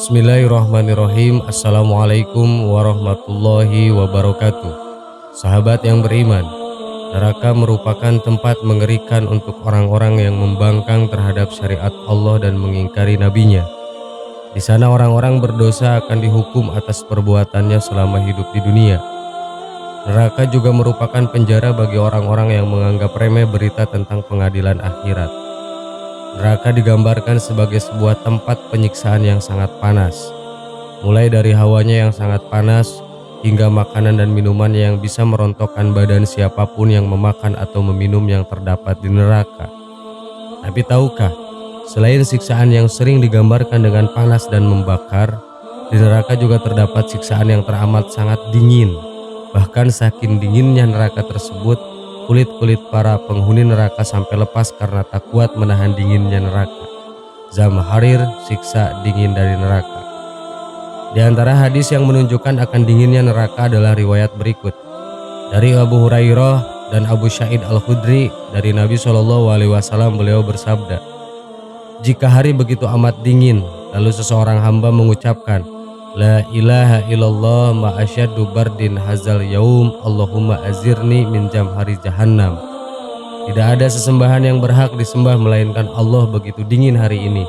Bismillahirrahmanirrahim. Assalamualaikum warahmatullahi wabarakatuh. Sahabat yang beriman, neraka merupakan tempat mengerikan untuk orang-orang yang membangkang terhadap syariat Allah dan mengingkari nabinya. Di sana orang-orang berdosa akan dihukum atas perbuatannya selama hidup di dunia. Neraka juga merupakan penjara bagi orang-orang yang menganggap remeh berita tentang pengadilan akhirat. Neraka digambarkan sebagai sebuah tempat penyiksaan yang sangat panas, mulai dari hawanya yang sangat panas hingga makanan dan minuman yang bisa merontokkan badan siapapun yang memakan atau meminum yang terdapat di neraka. Tapi tahukah, selain siksaan yang sering digambarkan dengan panas dan membakar, di neraka juga terdapat siksaan yang teramat sangat dingin. Bahkan saking dinginnya neraka tersebut, kulit-kulit para penghuni neraka sampai lepas karena tak kuat menahan dinginnya neraka. Zamharir, siksa dingin dari neraka. Di antara hadis yang menunjukkan akan dinginnya neraka adalah riwayat berikut. Dari Abu Hurairah dan Abu Sa'id Al-Khudri dari Nabi SAW, beliau bersabda, "Jika hari begitu amat dingin, lalu seseorang hamba mengucapkan, La ilaha illallah ma asyaddu bardin hazal yaum Allahumma azirni min jamhari jahannam." Tidak ada sesembahan yang berhak disembah melainkan Allah begitu dingin hari ini.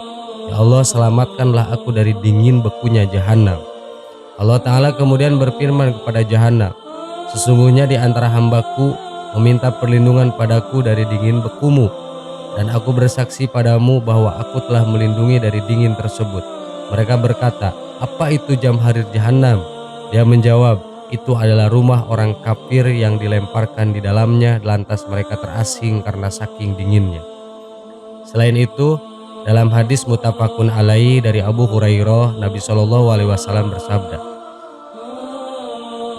Ya Allah, selamatkanlah aku dari dingin bekunya jahannam. Allah Ta'ala kemudian berfirman kepada jahannam, "Sesungguhnya di antara hambaku meminta perlindungan padaku dari dingin bekumu, dan aku bersaksi padamu bahwa aku telah melindungi dari dingin tersebut." Mereka berkata, "Apa itu jamharir jahannam?" Dia menjawab, "Itu adalah rumah orang kafir yang dilemparkan di dalamnya, lantas mereka terasing karena saking dinginnya." Selain itu, dalam hadis muttafaqun alaihi dari Abu Hurairah, Nabi SAW bersabda,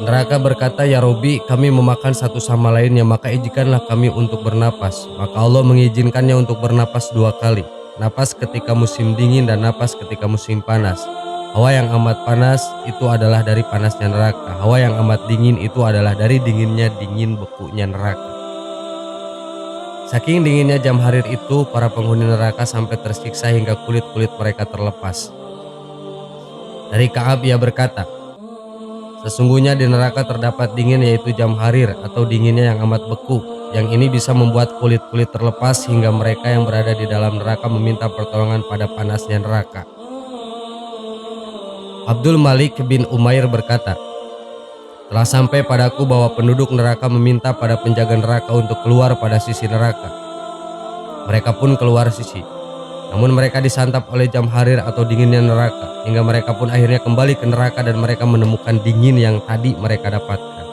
"Neraka berkata, ya Robi, kami memakan satu sama lainnya, maka izinkanlah kami untuk bernapas." Maka Allah mengizinkannya untuk bernapas 2 kali. Napas ketika musim dingin dan napas ketika musim panas. Hawa yang amat panas itu adalah dari panasnya neraka. Hawa yang amat dingin itu adalah dari dinginnya dingin bekunya neraka. Saking dinginnya jamharir itu, para penghuni neraka sampai tersiksa hingga kulit-kulit mereka terlepas. Dari Ka'ab ia berkata, "Sesungguhnya di neraka terdapat dingin, yaitu jamharir atau dinginnya yang amat beku. Yang ini bisa membuat kulit-kulit terlepas hingga mereka yang berada di dalam neraka meminta pertolongan pada panasnya neraka." Abdul Malik bin Umair berkata, "Telah sampai padaku bahwa penduduk neraka meminta pada penjaga neraka untuk keluar pada sisi neraka. Mereka pun keluar sisi. Namun mereka disantap oleh jamharir atau dinginnya neraka, hingga mereka pun akhirnya kembali ke neraka dan mereka menemukan dingin yang tadi mereka dapatkan."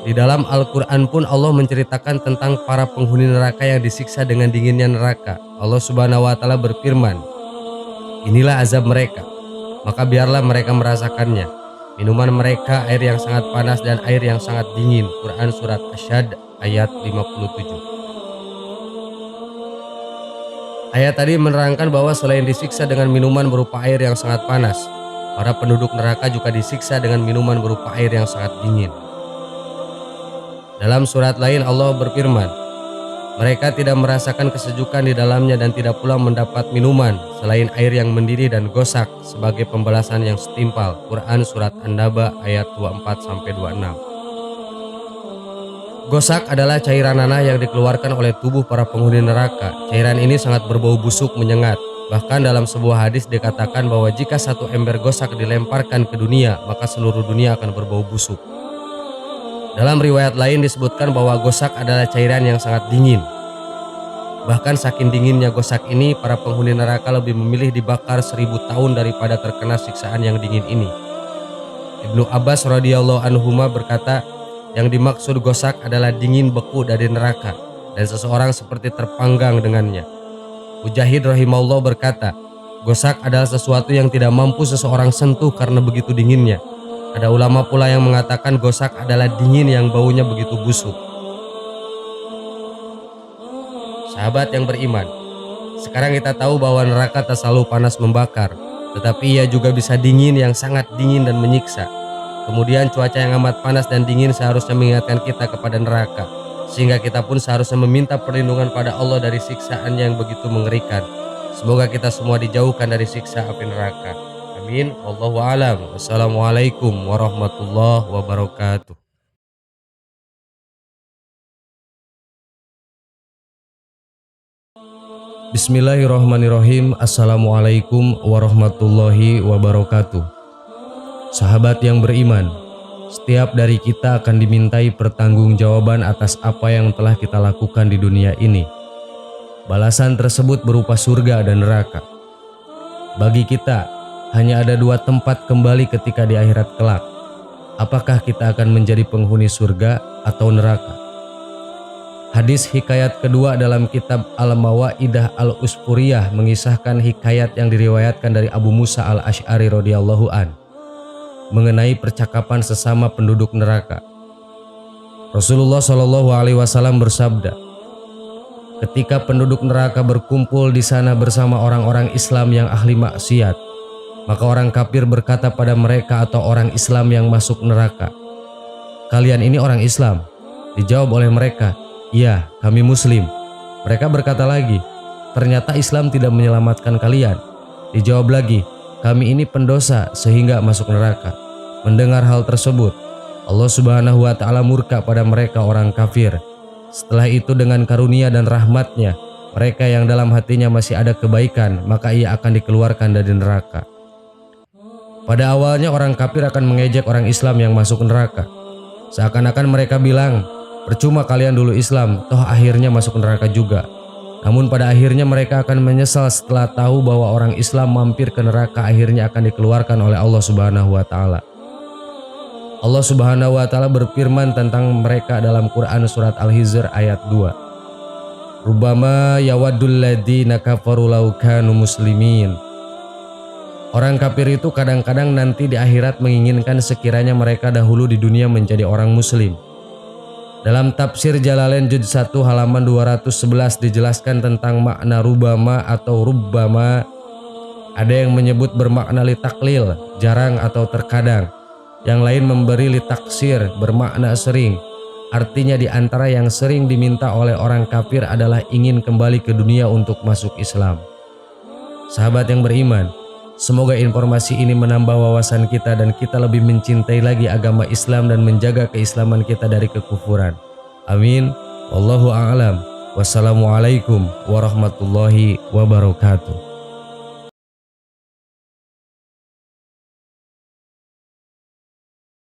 Di dalam Al-Quran pun Allah menceritakan tentang para penghuni neraka yang disiksa dengan dinginnya neraka. Allah Subhanahu wa Ta'ala berfirman, "Inilah azab mereka, maka biarlah mereka merasakannya. Minuman mereka air yang sangat panas dan air yang sangat dingin." Quran Surat Asyad ayat 57. Ayat tadi menerangkan bahwa selain disiksa dengan minuman berupa air yang sangat panas, para penduduk neraka juga disiksa dengan minuman berupa air yang sangat dingin. Dalam surat lain Allah berfirman, "Mereka tidak merasakan kesejukan di dalamnya dan tidak pula mendapat minuman selain air yang mendidih dan gosak sebagai pembalasan yang setimpal." Quran Surat An-Naba ayat 24-26. Gosak adalah cairan nanah yang dikeluarkan oleh tubuh para penghuni neraka. Cairan ini sangat berbau busuk menyengat. Bahkan dalam sebuah hadis dikatakan bahwa jika satu ember gosak dilemparkan ke dunia, maka seluruh dunia akan berbau busuk. Dalam riwayat lain disebutkan bahwa gosak adalah cairan yang sangat dingin. Bahkan saking dinginnya gosak ini, para penghuni neraka lebih memilih dibakar 1000 tahun daripada terkena siksaan yang dingin ini. Ibnu Abbas radhiyallahu anhuma berkata, yang dimaksud gosak adalah dingin beku dari neraka dan seseorang seperti terpanggang dengannya. Mujahid rahimahullah berkata, gosak adalah sesuatu yang tidak mampu seseorang sentuh karena begitu dinginnya. Ada ulama pula yang mengatakan gosak adalah dingin yang baunya begitu busuk. Sahabat yang beriman, sekarang kita tahu bahwa neraka tak selalu panas membakar, tetapi ia juga bisa dingin yang sangat dingin dan menyiksa. Kemudian cuaca yang amat panas dan dingin seharusnya mengingatkan kita kepada neraka, sehingga kita pun seharusnya meminta perlindungan pada Allah dari siksaan yang begitu mengerikan. Semoga kita semua dijauhkan dari siksa api neraka. Amin. Wallahu a'lam. Wassalamualaikum warahmatullahi wabarakatuh. Bismillahirrahmanirrahim. Assalamualaikum warahmatullahi wabarakatuh. Sahabat yang beriman, setiap dari kita akan dimintai pertanggungjawaban atas apa yang telah kita lakukan di dunia ini. Balasan tersebut berupa surga dan neraka. Bagi kita, hanya ada dua tempat kembali ketika di akhirat kelak. Apakah kita akan menjadi penghuni surga atau neraka? Hadis hikayat kedua dalam kitab Al-Mawaidah Al-Usfuriyah mengisahkan hikayat yang diriwayatkan dari Abu Musa Al-Asy'ari radhiyallahu an mengenai percakapan sesama penduduk neraka. Rasulullah Shallallahu alaihi wasallam bersabda, ketika penduduk neraka berkumpul di sana bersama orang-orang Islam yang ahli maksiat, maka orang kafir berkata pada mereka atau orang Islam yang masuk neraka, "Kalian ini orang Islam?" Dijawab oleh mereka, "Iya, kami Muslim." Mereka berkata lagi, "Ternyata Islam tidak menyelamatkan kalian." Dijawab lagi, "Kami ini pendosa sehingga masuk neraka." Mendengar hal tersebut, Allah Subhanahu wa Ta'ala murka pada mereka orang kafir. Setelah itu dengan karunia dan rahmatnya, mereka yang dalam hatinya masih ada kebaikan, maka ia akan dikeluarkan dari neraka. Pada awalnya orang kafir akan mengejek orang Islam yang masuk neraka. Seakan-akan mereka bilang, "Percuma kalian dulu Islam, toh akhirnya masuk neraka juga." Namun pada akhirnya mereka akan menyesal setelah tahu bahwa orang Islam mampir ke neraka akhirnya akan dikeluarkan oleh Allah Subhanahu wa Ta'ala. Allah Subhanahu wa Ta'ala berfirman tentang mereka dalam Quran surat Al-Hijr ayat 2. "Rubbama yawaddul ladzina kafaru law kanu muslimin." Orang kafir itu kadang-kadang nanti di akhirat menginginkan sekiranya mereka dahulu di dunia menjadi orang muslim. Dalam tafsir Jalalain juz 1 halaman 211 dijelaskan tentang makna rubama atau rubbama. Ada yang menyebut bermakna litaklil, jarang atau terkadang. Yang lain memberi litaksir, bermakna sering. Artinya di antara yang sering diminta oleh orang kafir adalah ingin kembali ke dunia untuk masuk Islam. Sahabat yang beriman, semoga informasi ini menambah wawasan kita dan kita lebih mencintai lagi agama Islam dan menjaga keislaman kita dari kekufuran. Amin. Wallahu a'lam. Wassalamualaikum warahmatullahi wabarakatuh.